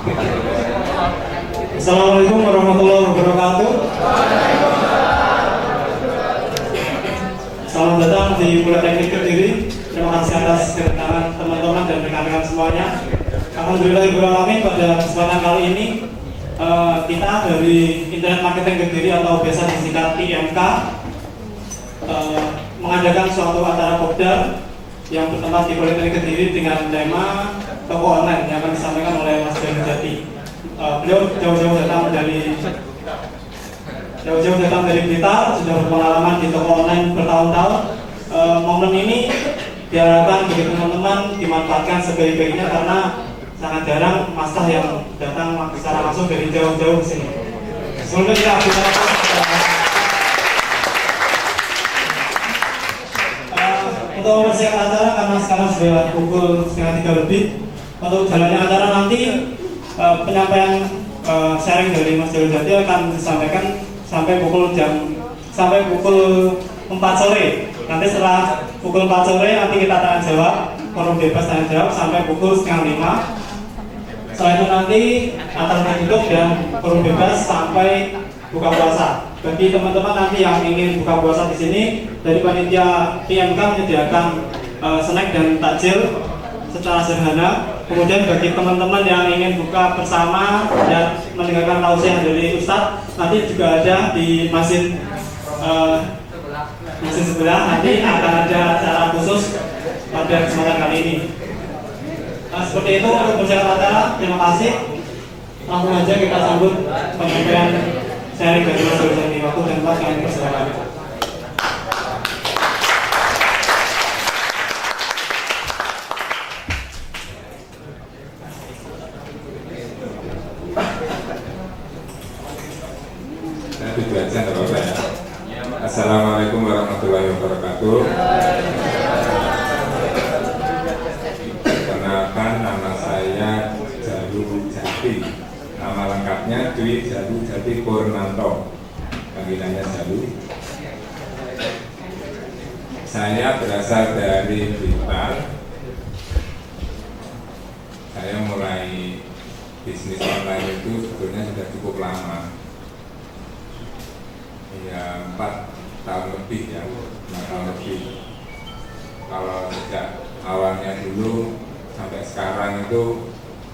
Assalamualaikum warahmatullahi wabarakatuh. Selamat datang di Politeknik Kediri. Terima kasih atas kedatangan teman-teman dan rekan-rekan semuanya. Alhamdulillahirrahmanirrahim, pada kesempatan kali ini kita dari Internet Marketing Kediri atau biasa disingkat IMK mengadakan suatu acara kopdar yang bertempat di Politeknik Kediri dengan tema toko online yang akan disampaikan oleh Mas Joni Jati. Beliau jauh-jauh datang dari Blitar, sudah berpengalaman di toko online bertahun-tahun. Momen ini diharapkan bagi teman-teman dimanfaatkan sebaik-baiknya karena sangat jarang master yang datang secara langsung dari jauh-jauh ke sini. Sebelumnya kita untuk mempersiapkan acara karena sekarang sudah pukul 2:30 lebih. Untuk jalannya acara nanti penyampaian sharing dari Mas Joni Jati akan disampaikan sampai pukul 4 sore. Nanti setelah pukul 4 sore nanti kita tanya jawab, forum bebas tanya jawab sampai pukul 4:30. Setelah itu nanti acara tutup dan forum bebas sampai buka puasa. Bagi teman-teman nanti yang ingin buka puasa di sini, dari panitia IMK menyediakan snack dan takjil secara sederhana. Kemudian bagi teman-teman yang ingin buka bersama dan mendengarkan tausiah dari Ustadz, nanti juga ada di masjid sebelah. Nanti akan ada acara khusus pada kesempatan kali ini. Seperti itu untuk persiapan acara. Terima kasih. Langsung aja kita sambut penyampaian sharing dari Mas Joni. Waktu dan tempat kami persilakan. Assalamualaikum warahmatullahi wabarakatuh. Perkenalkan, nama saya Jalu Jati. Nama lengkapnya Dwi Jalu Jati Purnanto. Panggilannya Jalu. Saya berasal dari Blitar. Saya mulai bisnis online itu sebetulnya sudah cukup lama. Ya 4 tahun lebih ya, 5 tahun lebih. Kalau sejak awalnya dulu sampai sekarang itu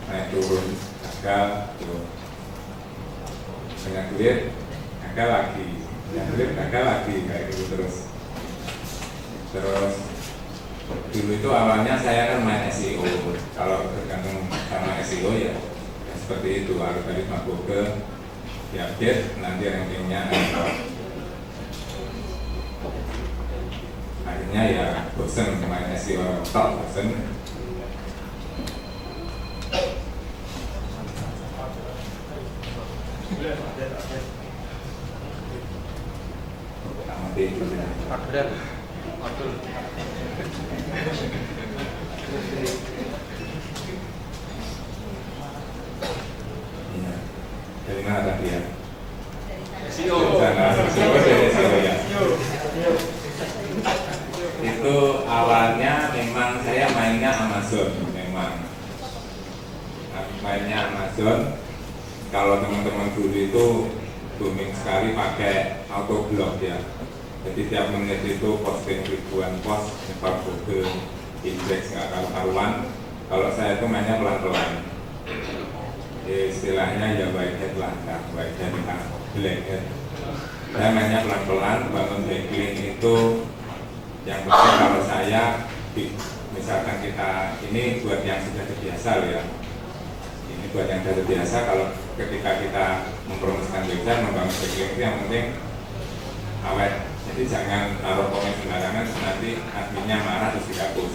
naik turun, gagal, banyak duit, gagal lagi, banyak duit, gagal lagi, kayak gitu terus. Dulu itu awalnya saya kan main SEO. Kalau tergantung sama SEO ya seperti itu, algoritma Google diupdate, nanti rankingnya akhirnya ya bosen main SEO top, bosen. Dari mana tadi ya? SEO. Ya. Itu awalnya memang saya mainnya Amazon, mainnya Amazon. Kalau teman-teman dulu itu booming sekali pakai autoblog ya. Jadi tiap menit itu posting ribuan post, nyebar Google, indeks nggak karu-karuan. Kalau saya itu mainnya pelan-pelan. Istilahnya ya white hat lah, white hat lah, black hat. Saya mainnya pelan-pelan, bangun backlink itu yang penting kalau saya, misalkan kita, ini buat yang sudah terbiasa loh ya. Ini buat yang sudah terbiasa, kalau ketika kita mempromosikan website, membangun backlink itu yang penting awet. Jadi jangan taruh komen sembarangan, nanti adminnya marah terus dihapus.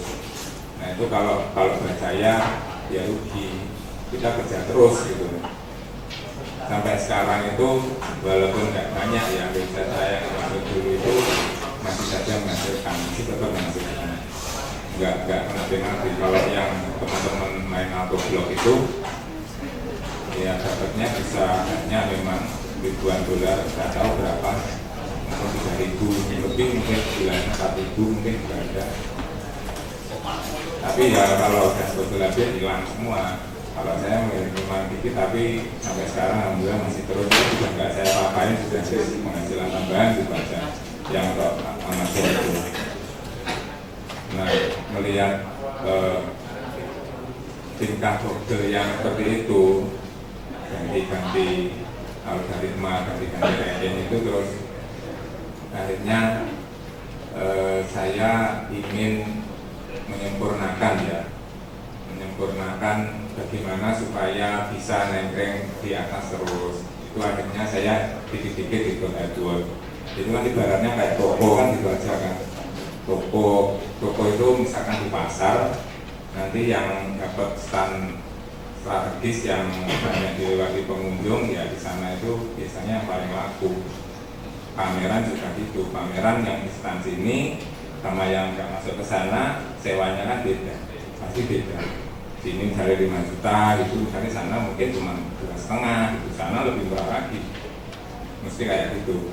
Nah itu kalau buat saya, ya rugi. Kita kerja terus gitu. Sampai sekarang itu walaupun nggak banyak ya website saya yang masuk dulu itu masih saja menghasilkan, masih tetap menghasilkan, nggak mati. Kalau yang teman-teman main autoblog itu ya dapatnya bisa hanya memang ribuan dolar, nggak tahu berapa, mungkin 3.000 lebih, mungkin bulannya 4.000 mungkin juga ada. Tapi ya kalau udah sebetulnya hilang semua. Kalau saya memang dikit, tapi sampai sekarang alhamdulillah masih terus, juga nggak saya apa-apain, sudah jadi penghasilan tambahan juga aja yang untuk amatir itu. Nah, melihat tingkah kode yang seperti itu, ganti-ganti algoritma, ganti-ganti ranking itu, terus akhirnya saya ingin menyempurnakan bagaimana supaya bisa nengkreng di atas terus. Itu akhirnya saya dikit-dikit ikut AdWords. Itu kan ibaratnya kayak toko kan gitu aja kan. Toko itu misalkan di pasar, nanti yang dapat stand strategis yang banyak dilewati pengunjung ya di sana itu biasanya yang paling laku. Pameran juga gitu, pameran yang di stand sini sama yang nggak masuk ke sana sewanya kan beda, pasti beda. Sini misalnya 5 juta gitu, misalnya sana mungkin cuma 2,5 gitu, sana lebih murah lagi, mesti kayak gitu.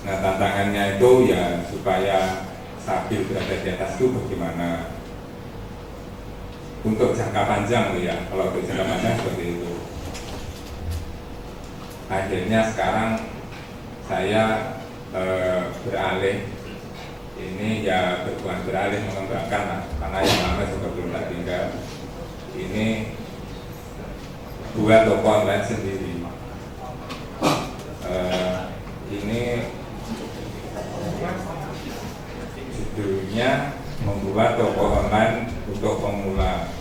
Nah, tantangannya itu ya supaya stabil berada di atas itu bagaimana untuk jangka panjang ya. Kalau untuk jangka panjang seperti itu. Akhirnya sekarang saya beralih, ini ya bukan beralih, mengembangkan lah, karena yang lama juga belum tak tinggal. Ini buat toko online sendiri. Ini judulnya membuat toko online untuk pemula.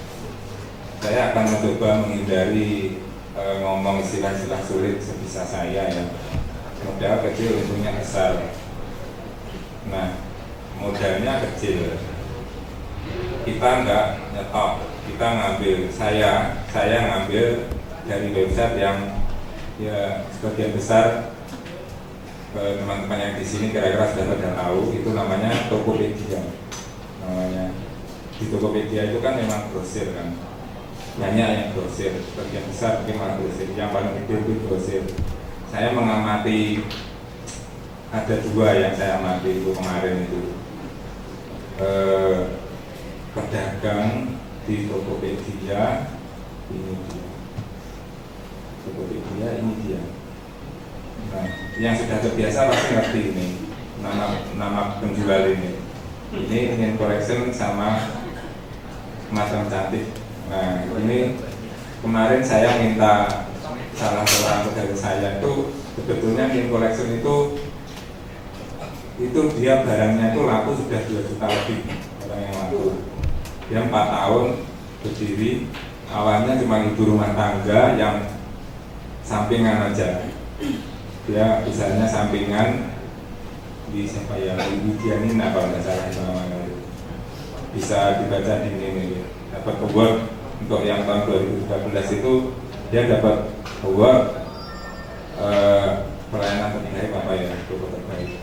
Saya akan mencoba menghindari ngomong istilah-istilah sulit sebisa saya ya. Modal kecil, untungnya besar. Nah, modalnya kecil. Kita nggak nyetok, kita ngambil. Saya ngambil dari website yang ya sebagian besar teman-teman yang di sini kira-kira sudah pada tahu, itu namanya Tokopedia. Namanya di Tokopedia itu kan memang grosir kan, banyak yang grosir, sebagian besar mungkin malah grosir, yang paling gede itu grosir. Saya mengamati ada 2 yang saya amati itu kemarin itu pedagang di Tokopedia, ini dia Tokopedia, ini dia. Nah, yang sudah terbiasa pasti ngerti ini nama penjual ini. Ini ingin collection sama macam cantik. Nah, ini kemarin saya minta salah seorang saudara saya itu sebetulnya ingin collection itu dia barangnya itu laku sudah 2 juta lebih, orang yang laku. Dia 4 tahun berdiri, awalnya cuma ibu rumah tangga yang sampingan aja. Dia usahanya sampingan di siapa ya, Ibu Dianina kalau nggak salah namanya. Bisa dibaca di ini, dapat award untuk yang tahun 2013 itu dia dapat award pelayanan terbaik apa ya, toko terbaik.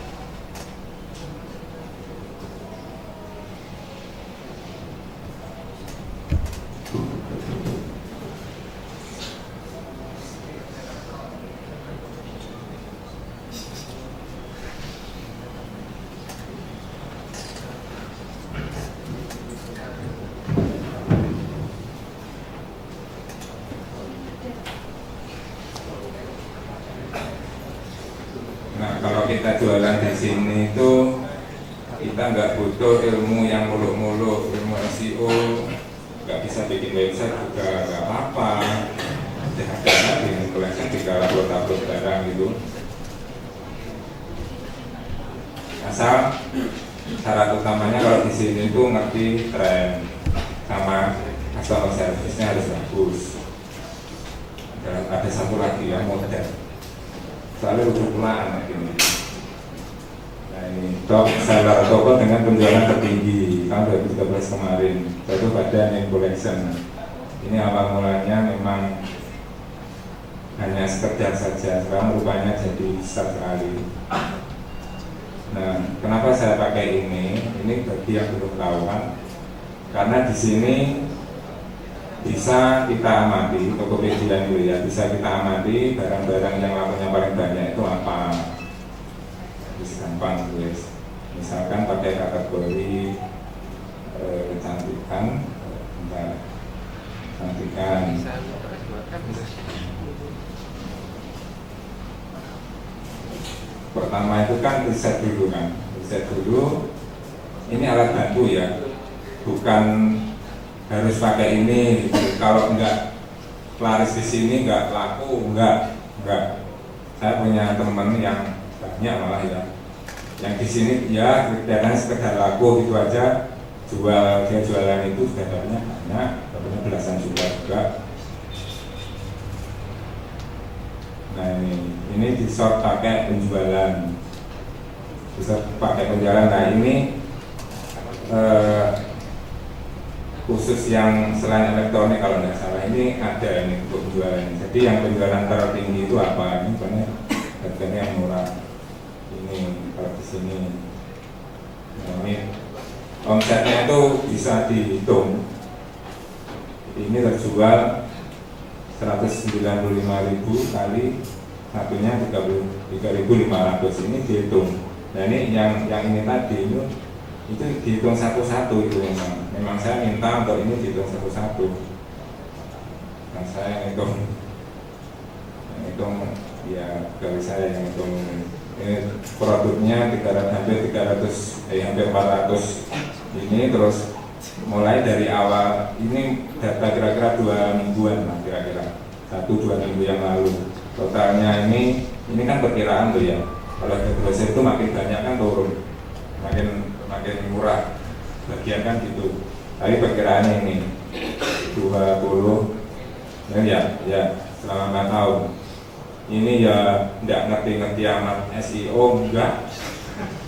Kalau kita jualan di sini itu kita nggak butuh ilmu yang muluk-muluk, ilmu SEO, nggak bisa bikin website juga nggak apa-apa. Ada di collection 3 upload barang gitu. Asal syarat utamanya kalau di sini itu ngerti tren sama customer service-nya harus bagus. Dan ada satu lagi yang modern. Soalnya udah pulaan ini. Nah ini top seller toko dengan penjualan tertinggi tahun 2013 kemarin. Itu pada name collection. Ini awal mulanya memang hanya sekedar saja, sekarang rupanya jadi besar sekali. Nah, kenapa saya pakai ini? Ini bagi yang belum tahu kan, karena di sini bisa kita amati, Tokopedia itu ya, bisa kita amati barang-barang yang lakunya paling banyak itu apa. Bisa gampang tulis. Misalkan pakai kategori kecantikan, Sampaikan. Pertama itu kan riset dulu kan, riset dulu. Ini alat bantu ya, bukan harus pakai ini. Kalau enggak laris di sini enggak laku, enggak. Saya punya teman yang banyak malah ya, yang di sini ya kelihatannya sekedar laku itu aja, dia jualan itu sudah banyak, belasan juta juga. Nah ini di short pakai penjualan, bisa pakai penjualan. Nah ini khusus yang selain elektronik kalau tidak salah ini ada ini untuk penjualan. Jadi yang penjualan tertinggi itu apa? Ini banyak harganya yang murah. Ini kalau di sini, nah, ini omsetnya itu bisa dihitung. Ini terjual 195.000 kali satunya 33.500, ini dihitung. Nah ini yang ini tadi itu dihitung satu-satu. Itu memang saya minta untuk ini dihitung satu-satu. Nah saya hitung ya dari saya yang hitung. Ini produknya hampir 400 ini. Terus mulai dari awal ini data kira-kira 2 mingguan lah, kira-kira 1-2 minggu yang lalu. Totalnya ini kan perkiraan tuh ya. Kalau grosir itu makin banyak kan turun, makin murah bagian kan gitu. Tapi perkiraannya ini 20 ya selama 4 tahun. Ini ya tidak ngerti amat SEO, enggak,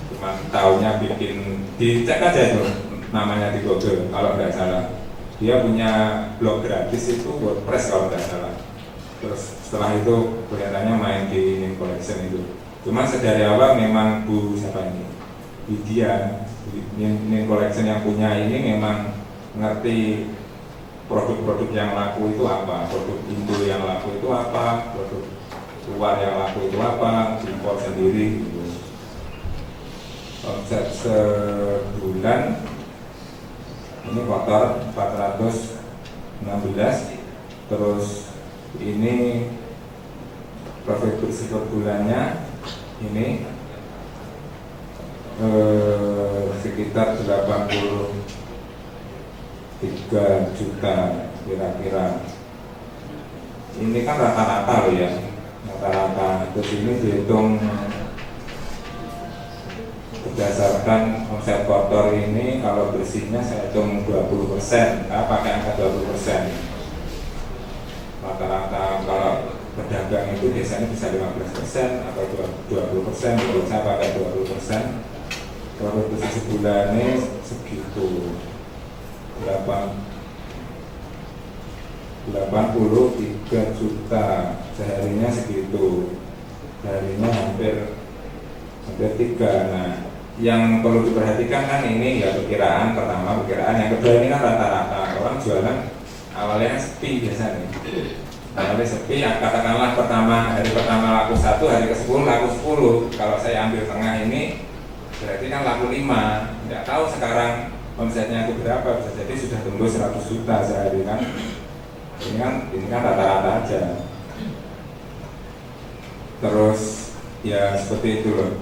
cuma tahunya bikin, dicek aja itu namanya di Google kalau nggak salah. Dia punya blog gratis itu WordPress kalau nggak salah. Terus setelah itu kelihatannya main di Nin Collection itu. Cuma sedari awal memang Bu siapa ini, Widya Nin Collection yang punya ini memang ngerti produk-produk yang laku itu apa, produk Indo yang laku itu apa, produk luar yang laku itu apa, impor sendiri gitu. Omset sebulan ini kotor 416. Terus ini profit bersih per bulannya ini sekitar 83 juta kira-kira. Ini kan rata-rata loh ya, rata-rata. Terus ini dihitung berdasarkan omset kotor ini, kalau bersihnya saya hitung 20%, pakai angka 20%. Rata-rata kalau pedagang itu biasanya bisa 15% atau 20%, kalau saya pakai 20%. Kalau bersih sebulannya segitu 83 juta, seharinya segitu, seharinya hampir 3. Nah yang perlu diperhatikan kan ini ya perkiraan pertama, yang kedua ini kan rata-rata orang jualan awalnya sepi biasanya. Awalnya sepi, katakanlah hari pertama laku 1, hari ke-10 laku 10. Kalau saya ambil tengah ini berarti kan laku 5. Tidak tahu sekarang omsetnya aku berapa, bisa jadi sudah tembus 100 juta sehari kan. Ini kan rata-rata aja. Terus ya seperti itu loh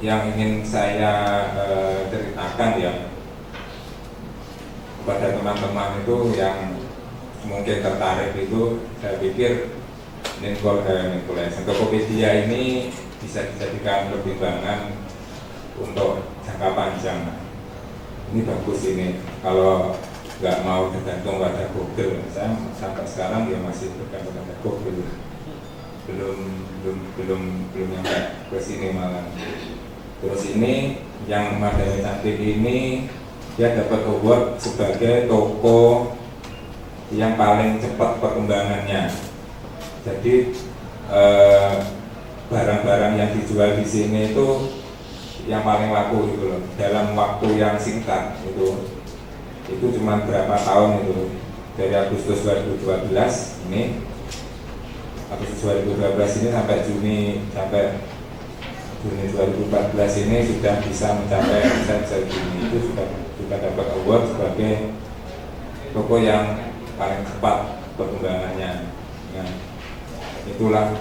yang ingin saya ceritakan ya kepada teman-teman itu yang mungkin tertarik. Itu saya pikir Nin Collection Tokopedia ini bisa dijadikan pertimbangan untuk jangka panjang. Ini bagus ini kalau nggak mau tergantung pada Google. Saya sampai sekarang ya masih bergantung pada Google, belum nyampe ke sini malah. Terus ini yang Madani Cantik ini dia dapat award sebagai toko yang paling cepat perkembangannya. Jadi barang-barang yang dijual di sini itu yang paling laku gitu loh, dalam waktu yang singkat. Itu cuma berapa tahun itu, dari Agustus 2012 ini, Agustus 2012 ini sampai Juni 2014 ini sudah bisa mencapai omset segini. Itu sudah dapat award sebagai toko yang paling cepat perkembangannya. Nah, itulah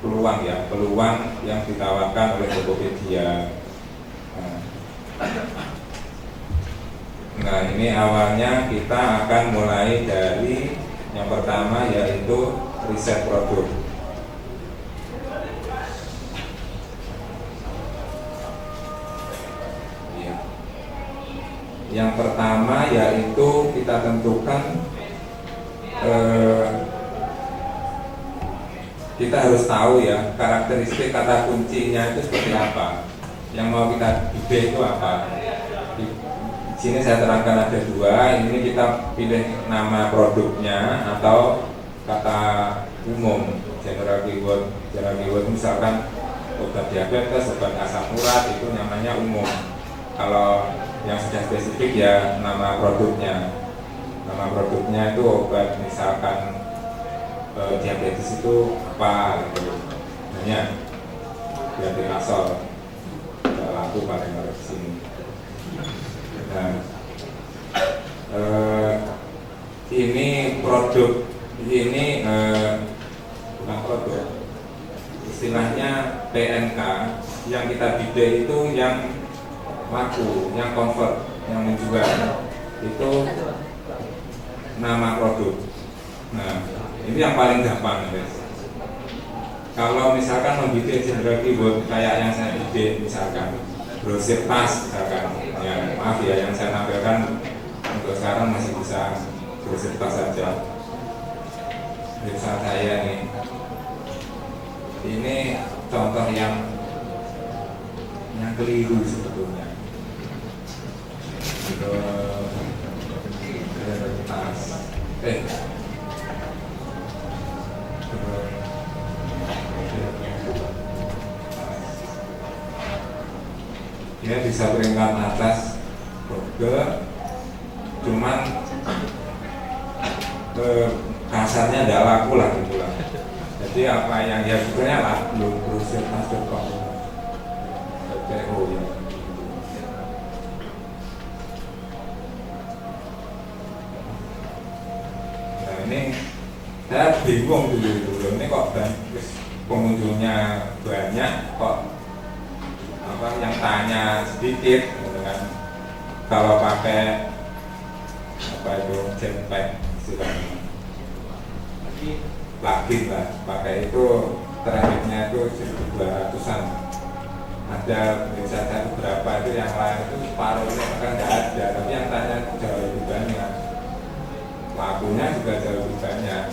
peluang yang ditawarkan oleh Tokopedia. Nah, ini awalnya kita akan mulai dari yang pertama, yaitu riset produk. Yang pertama yaitu kita tentukan kita harus tahu ya karakteristik kata kuncinya itu seperti apa, yang mau kita bidik itu apa. Di sini saya terangkan ada dua. Ini kita pilih nama produknya atau kata umum, general keyword. General keyword misalkan obat diabetes, obat asam urat, itu namanya umum. Kalau yang sudah spesifik ya nama produknya. Nama produknya itu obat misalkan diabetes itu apa gitu. Hanya diabetasol, tidak laku pakai merek sini. Nah, ini produk ini bukan produk, istilahnya PNK. Yang kita bidik itu yang laku, yang convert, yang menjual, itu nama produk. Nah, ini yang paling gampang, guys. Kalau misalkan membidik general keyword kayak yang saya bidik, misalkan grosir tas, misalkan, ya maaf ya yang saya tampilkan untuk sekarang masih bisa grosir tas saja. Misal saya nih, ini contoh yang keliru sebetulnya. Tas, dia bisa peringkat atas burger, cuman kasarnya tidak laku lah gitu lah. Jadi apa yang dia sebenarnya laku, grosirtas.com, ya. Nah ini saya bingung dulu, ini kok pengunjungnya banyak, kok yang tanya sedikit gitu kan. Kalau pakai apa itu jetpack istilahnya, plugin lah, pakai itu trafficnya itu 200-an. Ada bisa beberapa itu, yang lain itu separuhnya bahkan nggak ada, tapi yang tanya jauh lebih banyak, lakunya juga jauh lebih banyak.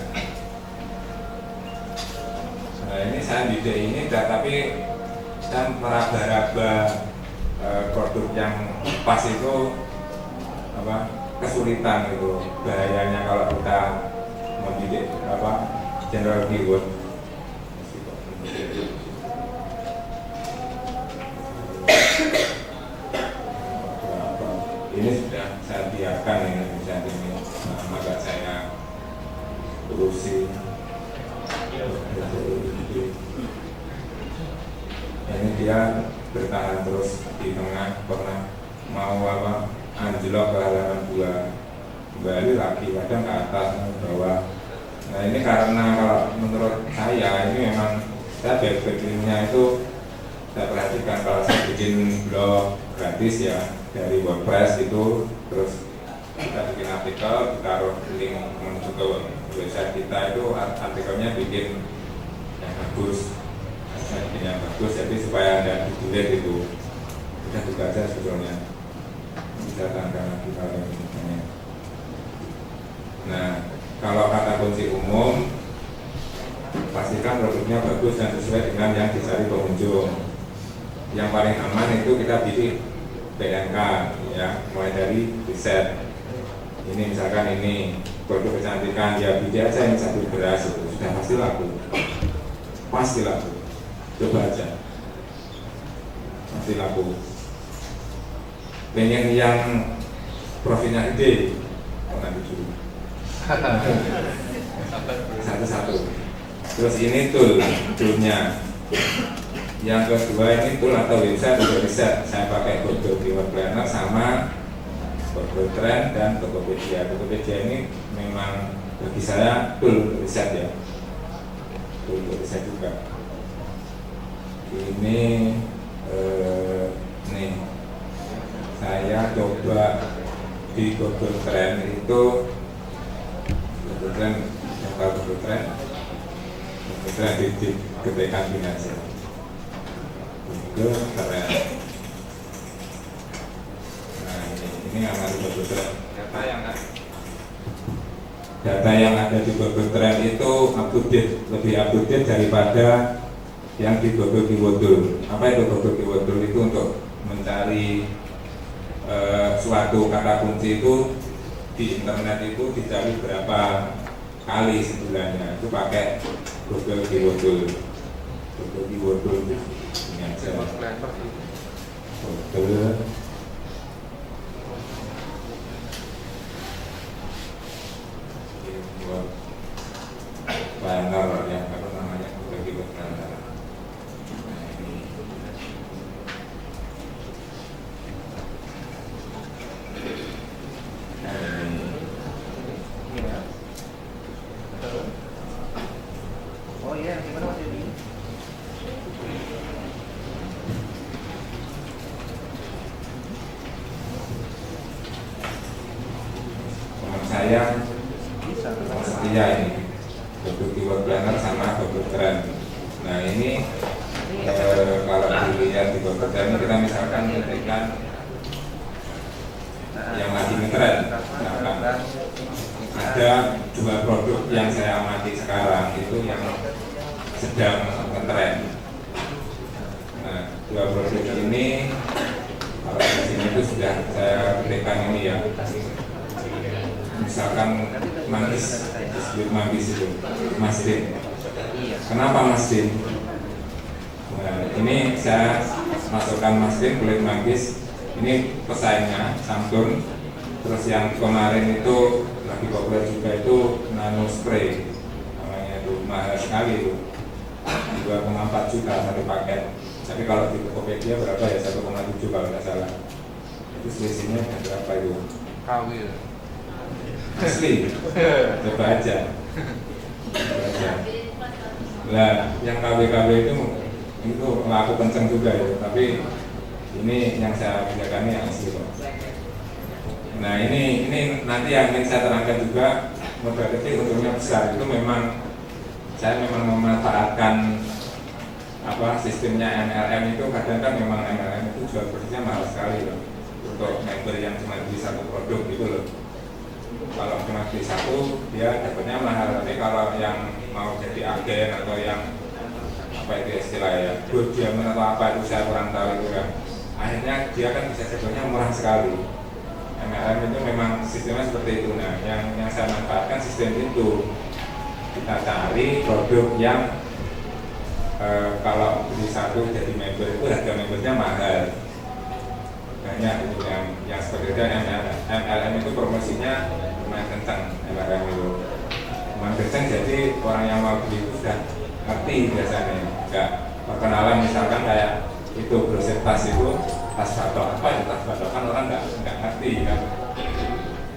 Nah ini saya bidik ini tapi dan meraba-raba produk yang pas itu apa kesulitan gitu. Bahayanya kalau kita membidik apa general keyword. Ini sudah saya biarkan ini maka saya urusi. Ini dia bertahan terus di tengah, pernah mau apa anjlok ke halaman 2, kembali lagi, kadang ke atas, ke bawah. Nah ini karena kalau menurut saya ini memang saya backlinking-nya itu saya perhatikan. Kalau saya bikin blog gratis ya dari WordPress itu, terus kita bikin artikel, taruh link menuju ke website kita, itu artikelnya bikin yang bagus. Yang bagus, jadi supaya Anda ditulis itu sudah dibaca sebetulnya, bisa tanggal lagi kalau misalnya. Nah, kalau kata kunci umum, pastikan produknya bagus dan sesuai dengan yang dicari pengunjung. Yang paling aman itu kita bidik PNK, ya, mulai dari riset. Ini misalkan ini produk kecantikan, ya bidik aja yang satu beras itu sudah pasti laku, pasti laku. Coba aja, pasti laku. Pengen yang profilnya ide, nanti dulu satu-satu. Terus ini toolnya. Yang kedua ini tool atau website untuk riset. Saya pakai Google Keyword Planner sama Google Trend dan Tokopedia. Tokopedia ini memang bagi saya tool riset ya, tool riset juga. Ini nih saya coba di Google Trend itu, Google Trend di ketekan gini aja, Google Trend. Nah ini nggak di Google Trend. Data yang ada di Google Trend itu up to date, lebih up to date daripada yang di Google Keyword Tool. Apa itu Google Keyword Tool? Itu untuk mencari suatu kata kunci itu di internet itu dicari berapa kali sebulannya, itu pakai Google Keyword Tool. Google Keyword Tool ini aja. Google Keyword Planner ya, apa namanya, Google Keyword Planner. Saya setia ini Google Keyword Planner sama Google Trend. Nah ini kalau dilihat di Google Trend ini kita misalkan ketikkan yang lagi ngetrend, misalkan ada dua produk yang saya amati sekarang itu yang sedang ngetrend. Nah dua produk ini kalau di sini itu sudah saya ketikkan ini ya, misalkan manggis, biskuit manggis itu, Mastin. Kenapa Mastin? Nah, ini saya masukkan Mastin, kulit manggis. Ini pesaingnya Samsung. Terus yang kemarin itu lagi populer juga itu Nano Spray, namanya itu mahal sekali itu, 2,4 juta satu paket. Tapi kalau di Tokopedia berapa ya, 1,7 kalau tidak salah. Itu selisihnya berapa itu? Kawil. Asli, coba aja. Nah, yang KW-KW itu laku kenceng juga ya, tapi ini yang saya kerjakan yang asli kok. Nah ini nanti yang ingin saya terangkan juga, modal kecil untungnya besar, itu memang saya memang memanfaatkan apa sistemnya MLM itu. Kadang kan memang MLM itu jual bersihnya mahal sekali loh, untuk member yang cuma beli satu produk gitu loh. Kalau cuma beli satu dia dapatnya mahal, tapi kalau yang mau jadi agen atau yang apa itu istilahnya diamond atau apa itu saya kurang tahu itu kan, akhirnya dia kan bisa sebetulnya murah sekali. MLM itu memang sistemnya seperti itu. Nah yang saya manfaatkan sistem itu, kita cari produk yang kalau beli satu jadi member itu harga membernya mahal. Banyak itu yang seperti itu. MLM itu promosinya lumayan kencang. MLM itu lumayan kencang, jadi orang yang mau beli itu sudah ngerti biasanya. Enggak perkenalan, misalkan kayak itu brosur tas itu, tas batok apa ya, tas batok kan orang nggak ngerti kan.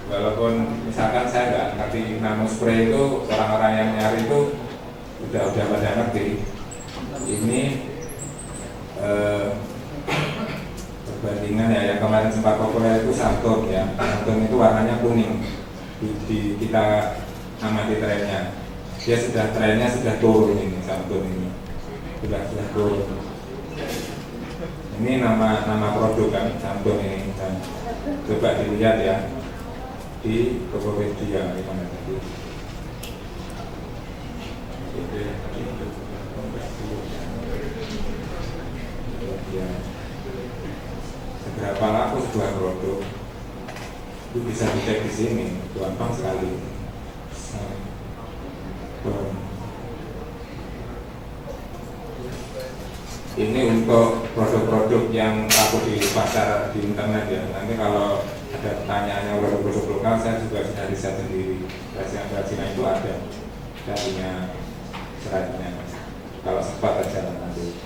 Walaupun misalkan saya nggak ngerti Nano Spray itu, orang-orang yang nyari itu udah pada ngerti. Ini perbandingan ya, yang kemarin sempat populer itu Samsung ya. Samsung itu warnanya kuning. Kita amati trennya, trennya sudah turun ini, Samsung ini sudah turun. Ini nama produk kan Samsung ini, dan coba dilihat ya di Tokopedia gimana tadi. Seberapa laku sebuah produk itu bisa dicek di sini, gampang sekali. Ini untuk produk-produk yang laku di pasar di internet ya. Nanti kalau ada pertanyaan yang produk lokal, saya juga sudah riset sendiri. Kerajinan itu ada, saya punya seratnya. Kalau sempat aja nanti.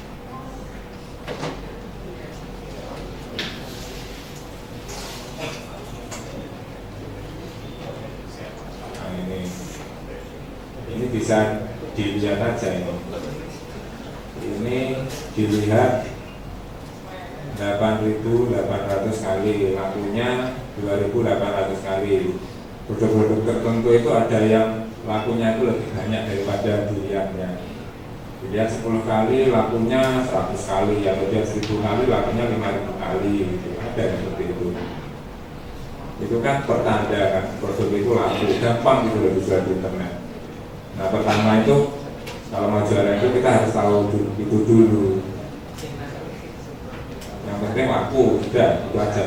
bisa dilihat aja ini. Ini dilihat 8.800 kali, lakunya 2.800 kali. Produk-produk tertentu itu ada yang lakunya itu lebih banyak daripada dilihatnya. Dilihat 10 kali, lakunya 100 kali, atau dia 1000 kali, lakunya 5.000 kali, gitu. Ada yang seperti itu. Itu kan pertanda kan, produk itu laku, gampang gitu loh dijual di internet. Nah pertama itu, kalau mau jualan itu kita harus tahu itu dulu. Yang penting laku, udah itu aja.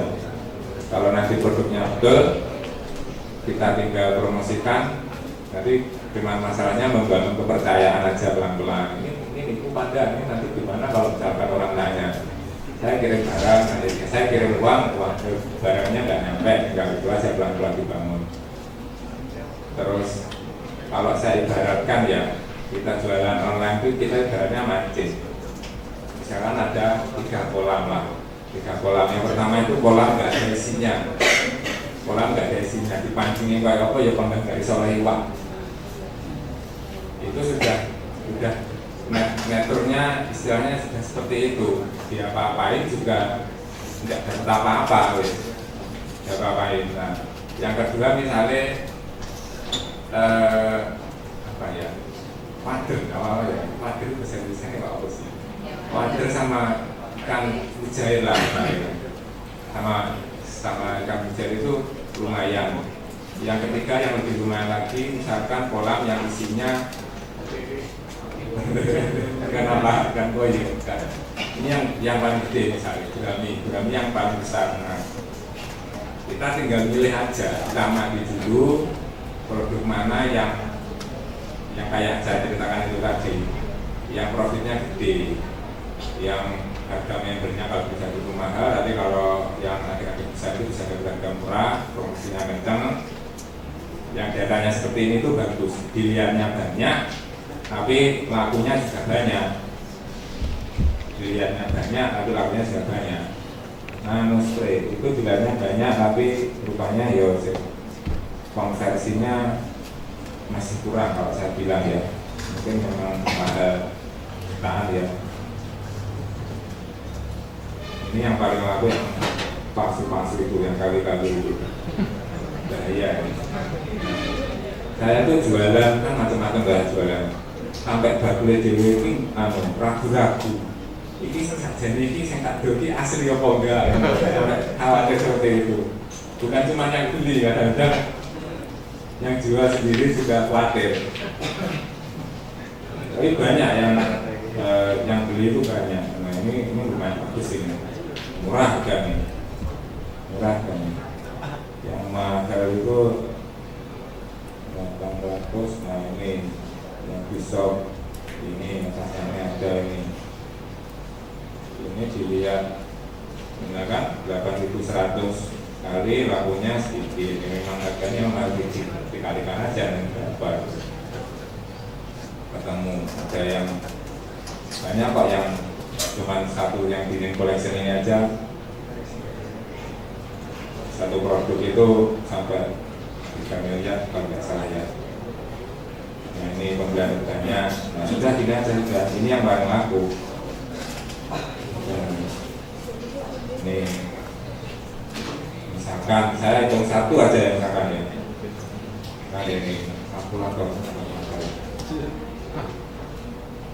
Kalau nanti produknya betul, kita tinggal promosikan. Nanti cuma masalahnya membangun kepercayaan aja pelan-pelan. Ini Panda, ini nanti gimana kalau misalkan orang tanya, saya kirim barang, nanti saya kirim uang barangnya nggak nyampe, tinggal itu aja pelan-pelan dibangun. Terus kalau saya ibaratkan ya, kita jualan online itu kita ibaratnya mancing. Misalkan ada 3 kolam lah, 3 kolam. Yang pertama itu kolam nggak ada isinya, kolam nggak ada isinya, dipancingin kayak apa ya, kalau nggak bisa oleh iwak. Itu sudah meternya istilahnya sudah seperti itu. Dia apa-apain juga tidak dapat apa-apa, dia apa-apain. Nah, yang kedua misalnya apa ya, wader, apa ya, wader bahasa Indonesia ini apa sih? Wader sama ikan mujair lah, sama ikan mujair itu lumayan. Yang ketiga yang lebih lumayan lagi, misalkan kolam yang isinya kenapa kan koi kan. Ini yang paling gede misalnya gurami yang paling besar. Nah, kita tinggal milih aja, kita amati dulu produk mana yang kayak saya ceritakan itu tadi, yang profitnya gede, yang harga membernya kalau bisa itu mahal, tapi kalau yang agak besar itu bisa harga murah, promosinya kencang. Yang datanya seperti ini tuh bagus, dilihatnya banyak, tapi lakunya juga banyak. Dilihatnya banyak, tapi lakunya juga banyak. Nano spray itu dilihatnya banyak, tapi rupanya ya konversinya masih kurang kalau saya bilang ya. Mungkin memang ada tahan ya. Ini yang paling laku yang palsu-palsu itu, yang kali-kali itu bahaya ini. Saya tuh jualan kan macam-macam lah jualan, sampai bakule dewe ini ragu-ragu. Ini saja ini saya tak doki asli apa enggak, khawatir seperti itu. Bukan cuma yang beli, kadang-kadang yang jual sendiri juga khawatir. Tapi banyak yang beli itu banyak. Nah ini lumayan bagus ini, murah harganya, murah harganya. Yang mahal itu 800. Nah ini yang pisau ini rasanya ada ini dilihat kan 8.100 kali, lakunya sedikit. Memang harganya harus dikalikan aja nih berapa ketemu. Ada yang banyak kok yang cuma satu yang bikin collection ini aja, satu produk itu sampai 3 miliar kalau nggak salah ya. Nah ini pembelian banyak. Nah sudah tidak aja sudah. Ini yang paling laku. Nih, misalkan saya hitung satu aja ya, misalkan ya. Nah ini kalkulator.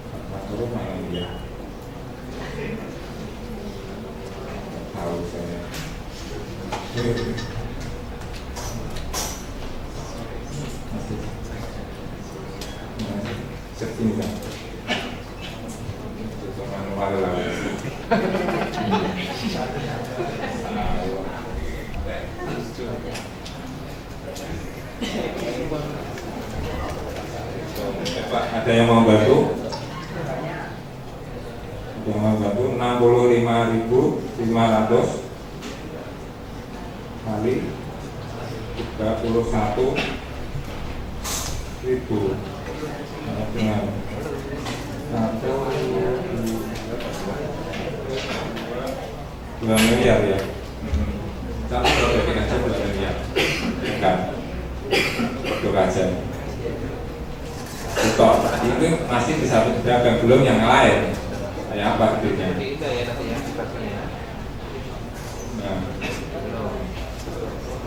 Kalkulator mana dia? Tahu saya. Ini kan itu manual lah. Ada yang mau bantu? Ada yang mau bantu? 65.500 kali 31.000 dengan 2 miliar ya. Satu produk aja 2 miliar. Kan? Produk aja. Betul, itu masih bisa berdagang, belum yang lain. Kayak apa bedanya? Nah,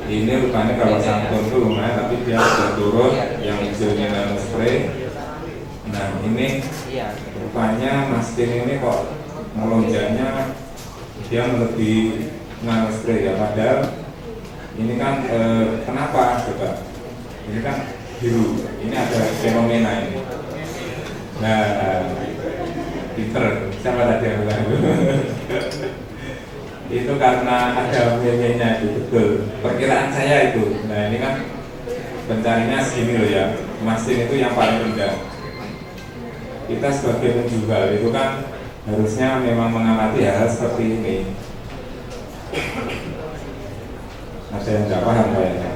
ini rupanya kalau santun itu lumayan, tapi dia sudah turun yang hijaunya nano spray. Nah ini rupanya maskin ini kok melonjaknya dia melebihi nano spray ya, padahal ini kan kenapa coba? Ini kan biru, ini ada fenomena ini. Nah, pinter, siapa tadi yang bilang itu karena ada meme-nya itu, betul. Perkiraan saya itu. Nah ini kan pencarinya segini loh ya, mastin itu yang paling rendah. Kita sebagai penjual itu kan harusnya memang mengamati hal seperti ini. Ada yang nggak paham kayaknya.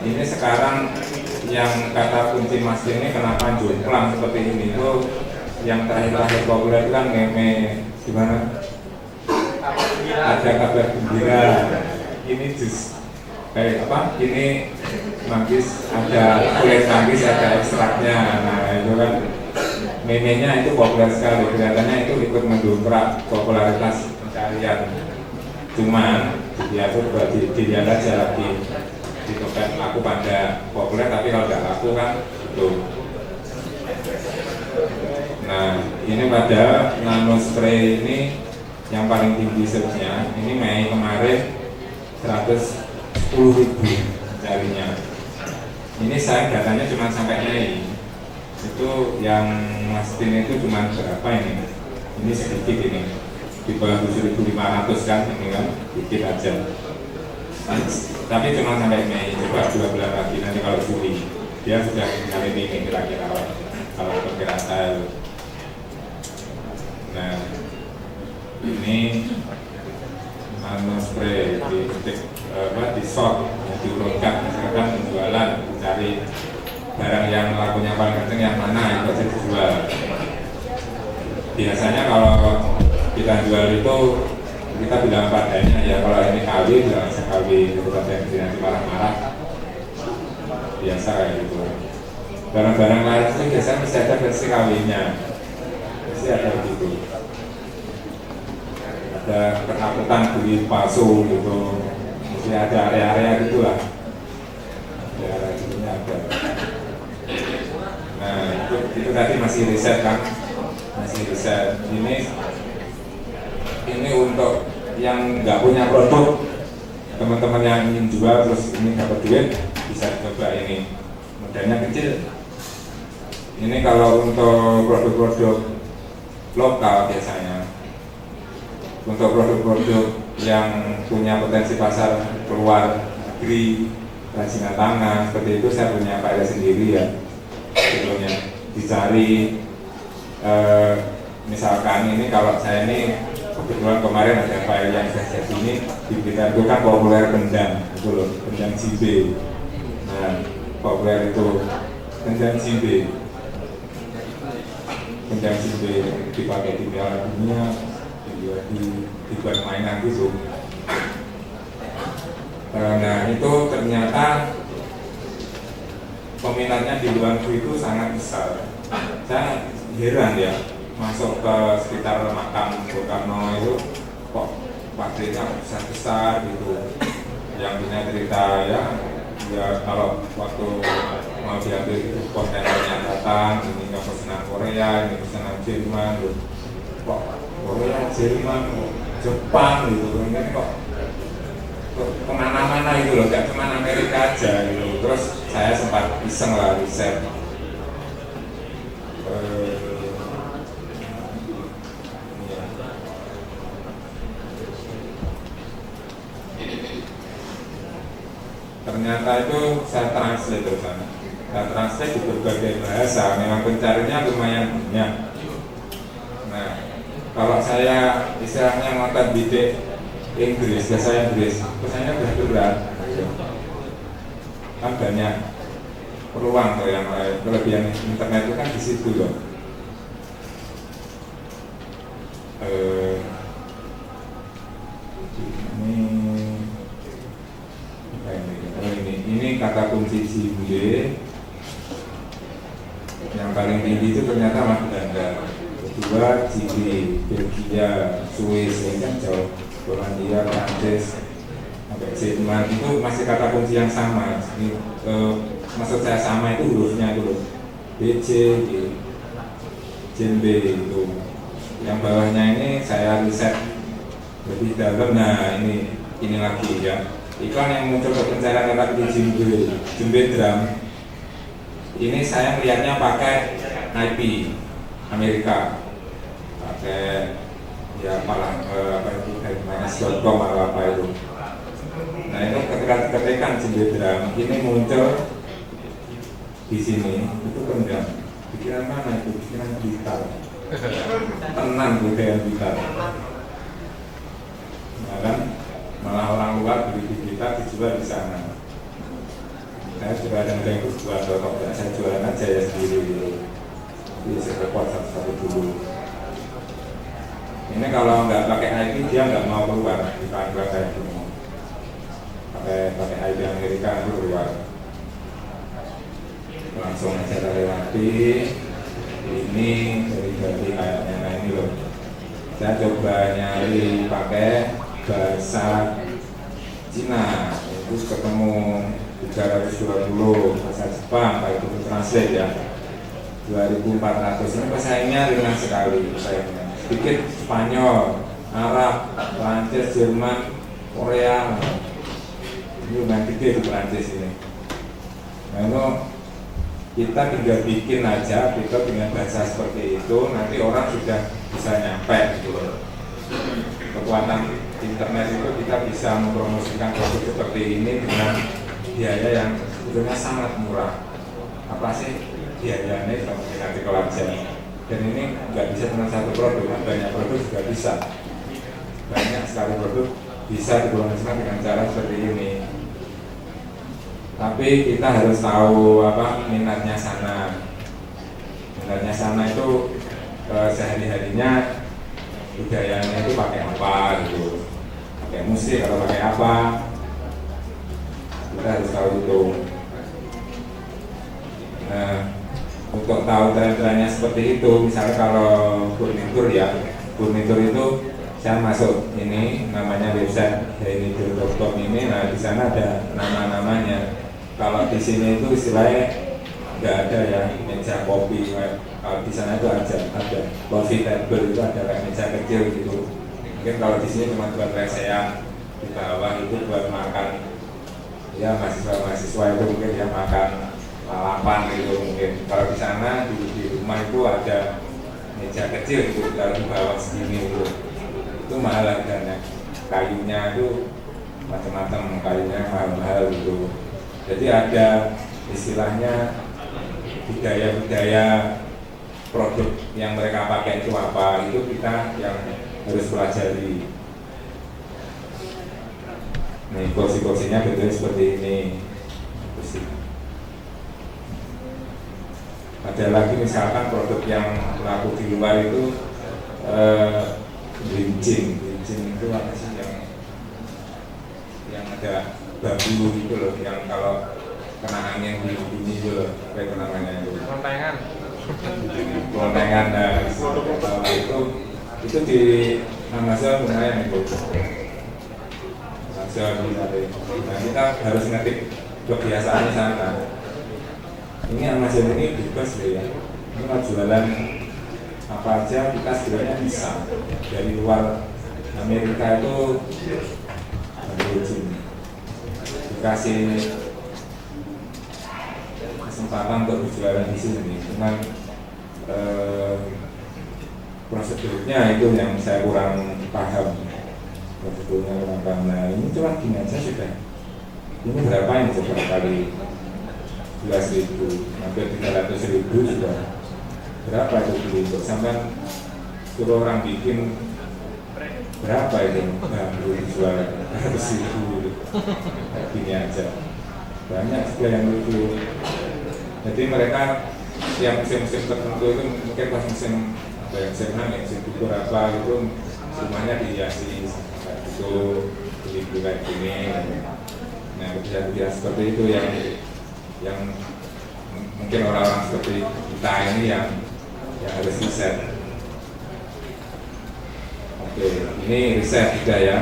Ini sekarang yang kata kunci maskin ini kenapa jomplang seperti ini itu yang terakhir populer itu kan meme gimana? Ada kabar gembira, ini jus kayak apa? Ini manggis, ada kulit manggis, ada ekstraknya. Nah itu kan meme-nya itu populer sekali, kelihatannya itu ikut mendongkrak popularitas pencarian. Cuman dia tuh dilihat aja lagi di tempat laku pada populer, tapi kalau nggak laku kan itu. Nah ini pada nano spray ini yang paling tinggi seharusnya ini Mei kemarin 110.000 carinya. Ini saya datanya cuma sampai Mei. Itu yang mastin itu cuma berapa ini? Ini sedikit ini. Di bawah 7.500 kan ini kan dikit aja. Tapi cuma sampai Mei, coba 2 bulan lagi nanti kalau Juli dia sudah kali ini kira-kira kalau perkiraan saya. Nah ini nano spray di shop yang diurutkan, misalkan penjualan mencari barang yang lakunya paling kenceng yang mana itu aja dijual. Biasanya kalau kita jual itu kita bilang padanya ya, kalau ini KW bilang bisa KW gitu, tapi nanti marah-marah biasa kayak gitu. Barang-barang lain itu biasanya bisa ada versi KW-nya, pasti ada gitu. Ada ketakutan beli palsu gitu, mesti ada area-area gitulah, area gitunya ada. Nah itu tadi masih riset kan, masih riset. Ini untuk yang nggak punya produk, teman-teman yang ingin jual terus ini dapat duit bisa coba ini, modalnya kecil. Ini kalau untuk produk-produk lokal biasanya. Untuk produk-produk yang punya potensi pasar keluar negeri, kerajinan tangan seperti itu, saya punya karya sendiri ya. Sebelumnya dicari, misalkan ini kalau saya ini kebetulan kemarin ada file yang saya jadi ini di kita itu kan populer kendang itu loh, kendang JB. Nah populer itu kendang JB, kendang JB dipakai di Piala Dunia, dibuat mainan gitu. Nah itu ternyata peminatnya di luar negeri itu sangat besar. Saya heran ya, masuk ke sekitar makam Bung Karno itu kok pabriknya besar-besar gitu. Yang punya cerita ya kalau waktu mau diambil itu kontainernya datang, ini nggak pesanan Korea, ini pesanan Jerman gitu. Kok Korea, Jerman, Jepang gitu, ini kok kemana-mana itu loh, gak cuma Amerika aja gitu. Terus saya sempat iseng lah riset. Ternyata itu saya translate ke sana. Saya translate di berbagai bahasa, memang pencarinya lumayan banyak. Nah, kalau saya istilahnya ngotot bidik Inggris, bahasa Inggris, pesannya berat. Kan banyak peluang tuh yang lain. Kelebihan internet itu kan di situ loh. eh, ini kata kunci Jimbe. Yang paling tinggi itu ternyata Mas Belanda, kedua Chili, Belgia, Swiss, ini kan jauh, Polandia, Prancis, sampai Jerman itu masih kata kunci yang sama. Ini, maksud saya sama itu hurufnya itu BC, JMB itu. Yang bawahnya ini saya riset lebih dalam. Nah ini lagi ya. Iklan yang muncul ke pencarian kata kunci Jimbe drum. Ini saya melihatnya pakai IP Amerika, pakai ya apa itu minus.com atau apa itu. Nah itu ketika ketekan Jimbe drum ini muncul di sini itu kendang. Pikiran mana itu? Pikiran gitar. Tenang budaya gitar. Nah, kan malah orang luar beli gitar dijual di sana. Saya juga ada yang buat kalau tidak saya jualan aja ya sendiri gitu. Jadi saya repot satu-satu dulu. Ini kalau nggak pakai IP dia nggak mau keluar di panggilan kayak gini. Pakai IP Amerika itu keluar. Langsung aja lewati. Ini dari kayaknya. Nah ini loh. Saya coba nyari pakai bahasa Cina. Itu ketemu 320 bahasa Jepang, Pak itu translate ya 2400. Ini pesaingnya ringan sekali pesaingnya. Sedikit Spanyol, Arab, Prancis, Jerman, Korea. Ini lumayan gede di Prancis ini. Nah itu kita tinggal bikin aja kita dengan bahasa seperti itu, nanti orang sudah bisa nyampe gitu. Kekuatan internet itu kita bisa mempromosikan produk seperti ini dengan biaya yang sebetulnya sangat murah. Apa sih biayanya kalau kita dikelola. Dan ini nggak bisa cuma satu produk, banyak produk juga bisa. Banyak sekali produk bisa dipromosikan dengan cara seperti ini. Tapi kita harus tahu apa minatnya sana. Minatnya sana itu sehari-harinya budayanya itu pakai apa gitu. Pakai musik atau pakai apa. Kita harus tahu itu. Nah, untuk tahu tren-trennya seperti itu, misalnya kalau furnitur ya, furnitur itu saya masuk ini namanya website heinitur.com ini. Nah di sana ada nama-namanya. Kalau di sini itu istilahnya nggak ada ya meja kopi. Kalau di sana itu ada coffee table, itu ada kayak meja kecil gitu. Mungkin kalau di sini cuma buat resean, di bawah itu buat makan. Ya mahasiswa itu mungkin ya makan lalapan gitu mungkin. Kalau di sana di rumah itu ada meja kecil gitu, kalau di bawah segini gitu. Itu mahal harganya. Kayunya itu macam-macam, kayunya mahal-mahal gitu. Jadi ada istilahnya budaya-budaya produk yang mereka pakai itu apa, itu kita yang harus pelajari. Nih kursi-kursinya bentuknya seperti ini. Kursi. Ada lagi misalkan produk yang laku di luar itu bridging itu apa sih yang ada bambu gitu loh, yang kalau kena angin bunyi gitu loh, apa itu namanya itu? Kelontengan. Nah, itu di Amazon lumayan itu. Nah kita harus ngetik kebiasaannya sana. Ini Amazon ini bebas loh ya. Ini mau jualan apa aja kita sebenarnya bisa. Dari luar Amerika itu dikasih kesempatan untuk berjualan di sini. Cuman prosedurnya itu yang saya kurang paham. Prosedurnya kurang paham. Nah ini cuma gini aja sudah. Ini berapa yang coba kali 11.000, hampir 300.000 sudah. Berapa itu beli untuk sampai suruh orang bikin berapa itu? Nah, dijual 100.000 kayak gini aja. Banyak juga yang lucu. Jadi mereka yang musim-musim tertentu itu mungkin pas musim yang senang yang syukur apa itu semuanya dihiasi kayak gitu, begitu kayak gini. Nah kebiasaan seperti itu yang mungkin orang-orang seperti kita ini yang harus riset. Oke, ini riset juga ya.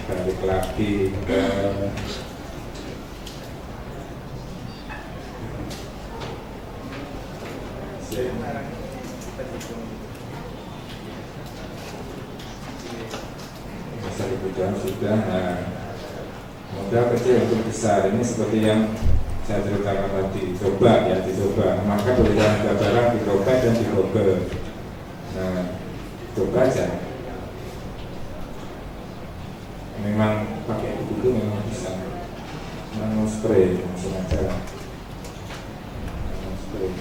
Balik lagi ke masa kebutuhan sudah. Nah, modal kecil untuk besar ini seperti yang saya ceritakan tadi, dicoba. Maka perbedaan barang dicoba dan dicoba. Nah, coba aja. Memang pakai itu memang bisa. Nano spray langsung aja. Nano spray.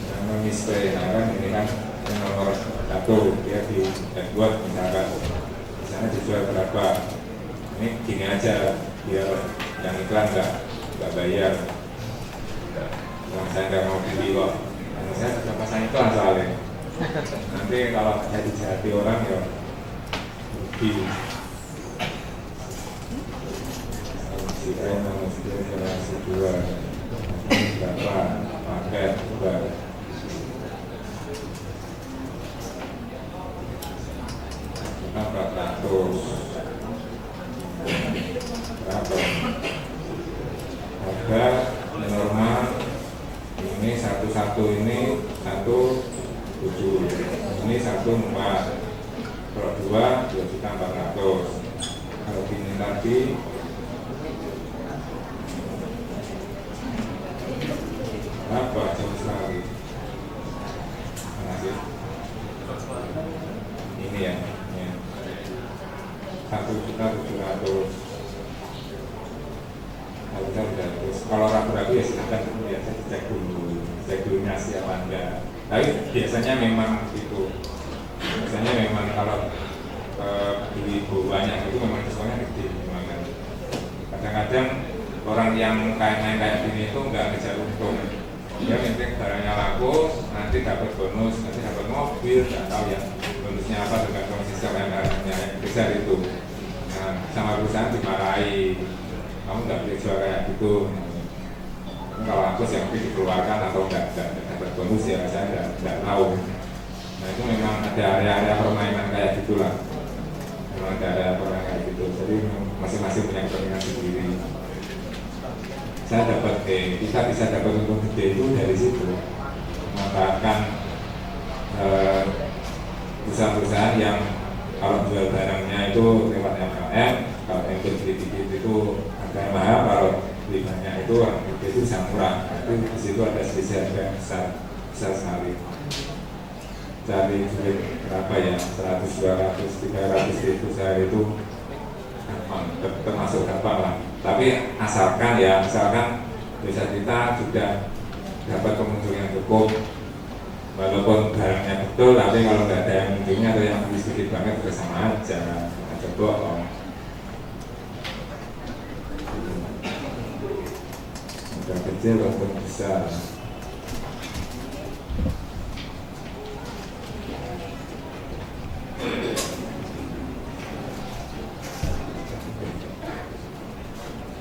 Nano spray. Nah kan ini kan yang nomor 1 dia dibuat misalkan dijual berapa. Ini gini aja biar yang iklan nggak bayar. Saya nggak mau beli kok. Saya sudah pasang iklan soalnya. Nanti kalau jadi orang ya rugi. Generasi 2 berapa paket berapa harga normal ini satu ini 1,7, ini 1,4, kalau 2,400. Kalau gini tadi berapa jam sekali? Ini ya, 1.700.000. Kalau ragu-ragu ya silahkan cek dulu siapa enggak. Tapi biasanya memang itu. Biasanya memang kalau beli banyak itu memang diskonya gede. Kadang-kadang orang yang kayak gini itu nggak ngejar untung. Dia penting barangnya laku, nanti dapat bonus, nanti dapat mobil, nggak tahu ya bonusnya apa tergantung sistem yang besar itu. Nah, sama perusahaan dimarahi, kamu nggak boleh jual kayak gitu. Kalau aku sih mungkin dikeluarkan atau nggak dapat bonus ya saya nggak tahu. Nah itu memang ada area-area permainan kayak gitulah. Memang ada area permainan kayak gitu. Jadi masing-masing punya kepentingan sendiri. Saya dapat kita bisa dapat untung gede itu dari situ. Memanfaatkan perusahaan-perusahaan yang kalau jual barangnya itu lewat MLM, kalau yang beli dikit itu harganya mahal, kalau beli banyak itu bisa murah. Tapi di situ ada selisih harga yang besar sekali. Cari duit berapa ya, 100, 200, 300 ribu sehari itu gampang, termasuk gampang lah. Tapi asalkan bisa kita juga dapat pengunjung yang cukup, walaupun barangnya betul, tapi kalau nggak ada yang mengunjungnya atau yang beli sedikit banget juga sama aja, ada bohong. Udah kecil walaupun besar.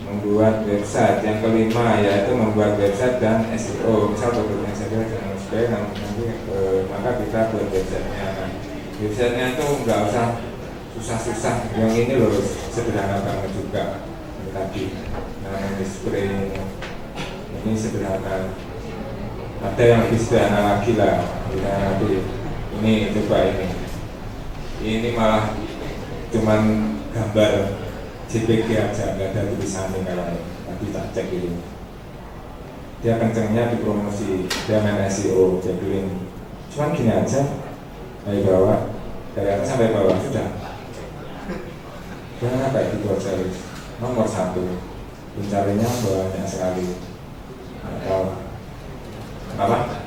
Membuat website, yang kelima yaitu membuat website dan SEO. Misal produknya saya dengan supaya nanti maka kita buat websitenya. Websitenya itu nggak usah susah-susah, yang ini loh sederhana banget juga. Ini tadi, nah display ini sederhana. Ada yang lebih sederhana lagi lah. Kita nanti ini coba ini malah cuman gambar JPG aja, nggak ada tulisannya kalau nanti tak cek itu. Dia kencengnya di promosi, dia main SEO, jadi cuman gini aja dari bawah, dari atas sampai bawah sudah. Dia kayak gitu aja, nomor 1, pencarinya banyak sekali. Atau apa?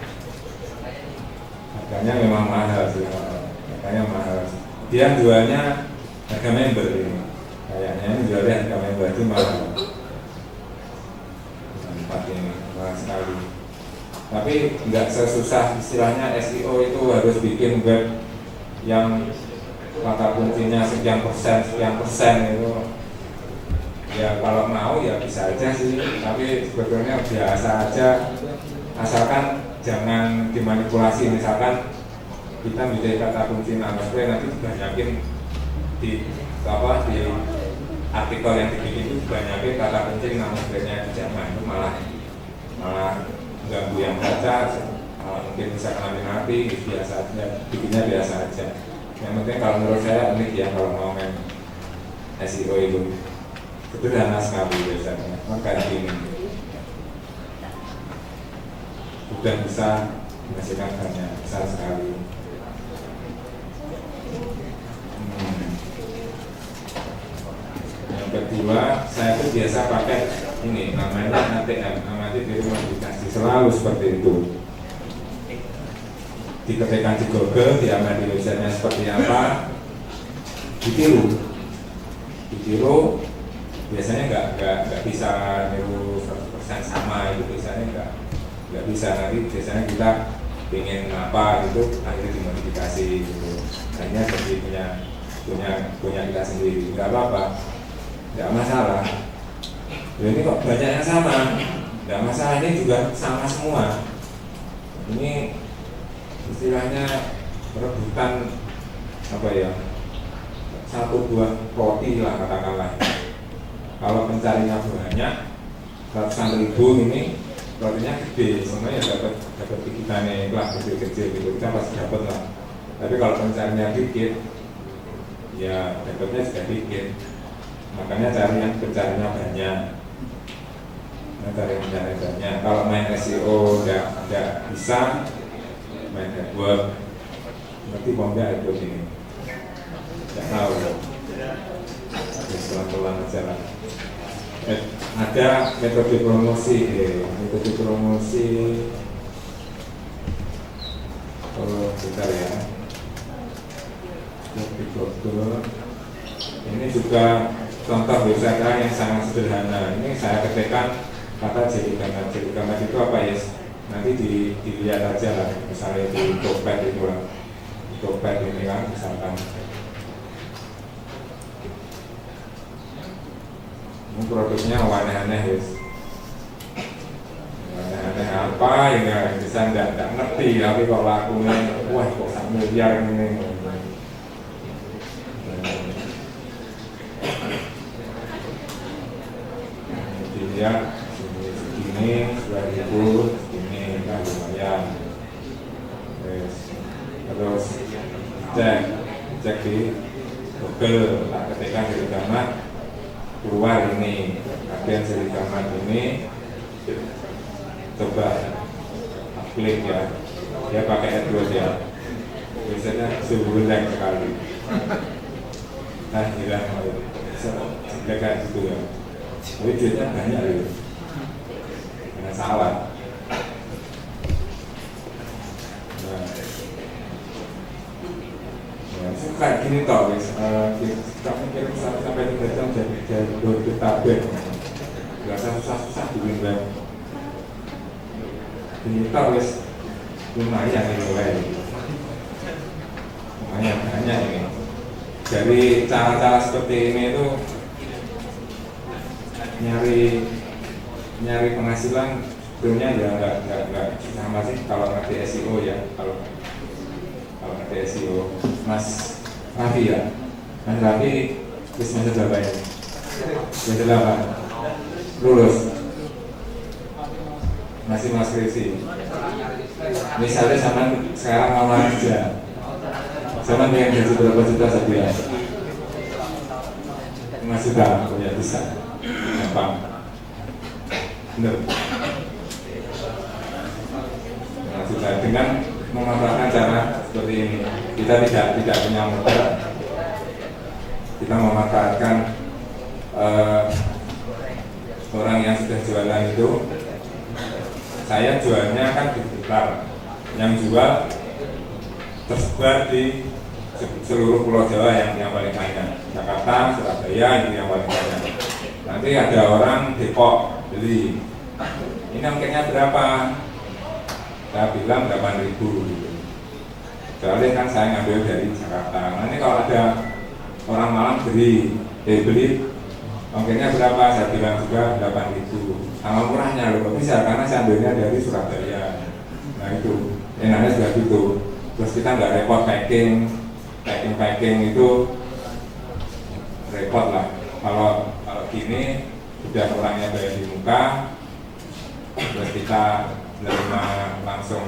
Harganya memang mahal sih, harganya mahal. Dia jualnya harga member ini. Kayaknya ini jualnya harga member itu mahal. 4 ini mahal sekali. Tapi nggak sesusah istilahnya SEO itu harus bikin web yang kata kuncinya sekian persen itu. Ya kalau mau ya bisa aja sih, tapi sebetulnya biasa aja, asalkan jangan dimanipulasi. Misalkan kita bikin kata kunci namaste, nanti dibanyakin di artikel yang dibikin itu dibanyakin kata kunci namaste-nya di zaman itu malah ganggu yang baca, mungkin bisa kena mati, biasa aja, bikinnya biasa aja. Yang penting kalau menurut saya unik ya kalau mau main SEO itu sederhana sekali biasanya, maka ini sudah bisa menghasilkan banyak, besar sekali. Yang kedua, saya tuh biasa pakai ini namanya ATM, amati diri modifikasi, selalu seperti itu. Diketikkan di Google, diamati websitenya seperti apa, ditiru, biasanya nggak bisa niru 100% sama, itu biasanya nggak bisa. Nanti biasanya kita ingin apa itu akhirnya dimodifikasi gitu, hanya jadi punya kita sendiri, nggak apa-apa, nggak masalah. Ini kok banyak yang sama, nggak masalah, ini juga sama semua. Ini istilahnya perebutan apa ya, 1-2 roti lah katakanlah. Kalau pencarinya banyak, ratusan ribu, ini rotinya gede, semuanya dapat gigitannya lah kecil-kecil gitu, kita pasti dapat lah. Tapi kalau pencarinya dikit, ya dapatnya juga dikit. Makanya cari yang pencarinya banyak. Kalau main SEO nggak bisa, main AdWords, nanti bomnya AdWords ini nggak tahu, pelan-pelan aja lah. Ada metode promosi, bentar ya, ini juga contoh website yang sangat sederhana. Ini saya ketikkan kata jadi gambar itu apa ya? Nanti dilihat aja lah, misalnya di Tokped itu lah, Tokped ini kan misalkan. Ini produknya aneh-aneh ya, aneh-aneh apa ya, bisa nggak ngerti, tapi kalau lakunya, wah kok 1 miliar ini. Dilihat segini, 2.000, segini kan lumayan. Terus cek di Google, tak ketikkan di gambar, keluar ini, bagian seri gambar ini, coba klik ya, dia pakai AdWords ya, biasanya sebulan sekali. Nah hilang, kayak gitu ya. Tapi duitnya banyak loh, jangan salah. Kayak gini tau guys, kami kirim 1-3 jam dari tabel, nggak usah susah-susah bikin web. Ini tau guys, lumayan ini, lumayan banyak ini. Dari cara-cara seperti ini itu nyari penghasilan sebetulnya ya nggak sama sih kalau ngerti SEO ya. Kalau ngerti SEO, Mas Raffi ya, Mas Raffi semester berapa ya? Semester 8, lulus, masih mau skripsi. Misalnya sama sekarang mau kerja, sama pengen gaji berapa juta saja ya? 5 juta, ya bisa, gampang, bener. 5 juta dengan memanfaatkan cara seperti ini. Kita tidak punya modal, kita memanfaatkan orang yang sudah jualan itu. Saya jualnya kan di Blitar, yang jual tersebar di seluruh Pulau Jawa yang paling banyak, Jakarta, Surabaya itu yang paling banyak. Nanti ada orang Depok beli, ini ongkirnya berapa? Saya bilang 8.000 gitu. Soalnya kan saya ngambil dari Jakarta. Nah ini kalau ada orang Malang beli ongkirnya berapa? Saya bilang juga 8.000. Sama murahnya loh, kok bisa? Karena saya ambilnya dari Surabaya. Nah itu, enaknya juga gitu. Terus kita nggak repot packing itu repot lah. Kalau gini sudah orangnya bayar di muka, terus kita menerima langsung